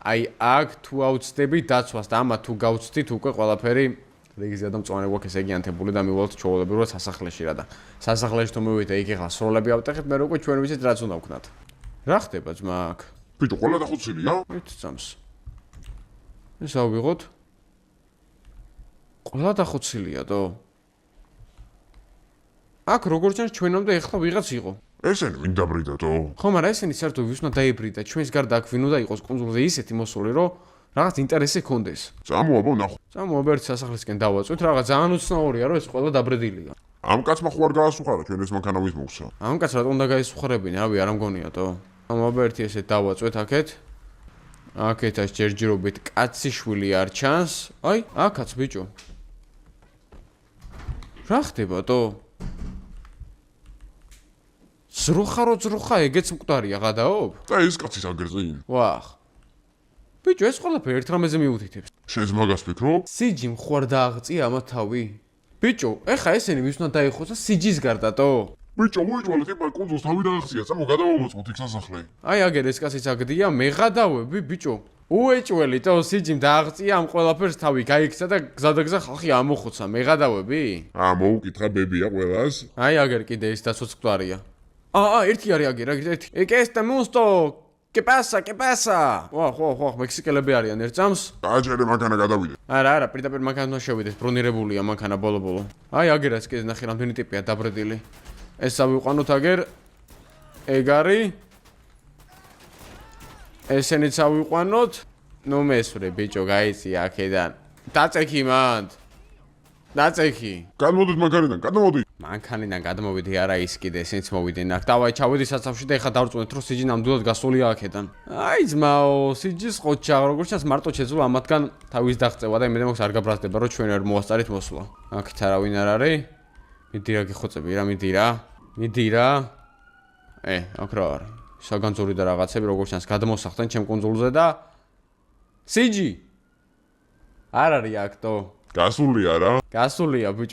აი აქ თუ აუცდები დაცვას და ამა თუ გავცდით უკვე ყველაფერი რეგიზია და მწვანე გვაქვს ესე იგი ანთებული და მივალთ ჩაოლებრივად სასახლეში რა და სასახლეში თუ მივიდე იქ ახლა სროლები ავტეხეთ მე უკვე ჩვენ ვიცით რაც უნდა ვქნათ რა ხდება ძმა აქ ბიჭო ყველა დახოცილია ერთ წამს ეს ავიღოთ ყველა დახოცილია დო აქ როგორც ჩანს ჩვენამდე ეხლა ვიღაც იყო ესენი ვინ დაბრიდათო ხო მაგრამ ესენი საერთოდ ვის უნდა დაიბრიდა ჩვენს გარდა აქ ვინ უნდა იყოს კუნძულზე ისეთი მოსული რომ რაღაც ინტერესი ქონდეს წამოაბო ნახო წამოაბო ერთ სასახლისკენ დავაწვით რაღაც ძალიან უცნაურია რომ ეს ყველა დაბრედილია ამ კაცმა ხო არ გაასუხარა ჩვენ ეს მანქანა ვის მოგცა ამ კაცს რატომ უნდა გაისუხარებინა რავი არ ამგონიათო წამოაბო ერთი ესე დავაწვით აქეთ აქეთაც ჯერჯერობით კაცი შვილი არ ჩანს აი აქაც ბიჭო რა ხდებათო ზრუხა ეგეც მკვდარია გადაობ და ეს კაცის აგერწინ ვახ ბიჭო ეს ყველაფერი ერთ რამეზე მიუთითებს შენს მაგას ფიქრობ სიჯი მხوار დააღწია ამა თავი ბიჭო ეხა ესენი ვის უნდა დაიხოცა სიჯის გარდატო ბიჭო მოიჭვალეთ იმ კუნძულს თავი დააღწია წამო გადავამოწმოთ იქ სასახლე აი აგერ ეს კაციც აგდია მე გადავები ბიჭო უეჭველი თო სიჯიმ დააღწია ამ ყველაფერს თავი გაიქცა და გზადაგზა ხალხი ამოხოცა მე გადავები მოუკითხა ბებია ყველას აი აგერ კიდე ის დაცოც მკვდარია ერთი არის აგერ ერთი ეკესტა მუსტო ¿Qué pasa? ¿Qué pasa? ხო, მექსიკელები არიან ერთ წამს. გააჭერე მანქანა გადავიდე. არა, პირდაპირ მანქანას შევიდეთ, ბრუნირებულია მანქანა ბოლო. აი, აგერაც კიდე ნახე რამდენი ტიპია დაბრედილი. ეს ავიყვანოთ აგერ. ეგ არის. ესენიც ავიყვანოთ. ნუ მესვრე ბიჭო, გაიწია აქედან. დაწექი მანდ. დაწექი. გადმოდით მანქანიდან, გადმოდი. მანქანიდან გადმოვიდი არა ის კიდე ესენიც მოვიდნენ აქ. დავაი ჩავედი საცავში და ეხა დავწუნეთ რომ სიჯი ნამდვილად გასულია აქედან. აი ძმაო, სიჯის ყოჩა, როგორც ჩანს მარტო შეძლო ამათგან თავის დაღწევა და იმედე მაქვს არ გაბრაზდება რომ ჩვენ არ მოასწარით მოსვლა. აქეთ არავინ არ არის. მიდი რა გიხოცები რა, მიდი რა. აქ რა არის? საგანძური და რაღაცები როგორც ჩანს გადმოსახდნენ ჩემ კუნძულზე და სიჯი არ არის აქ თო. გასულია რა. გასულია ბიჭო.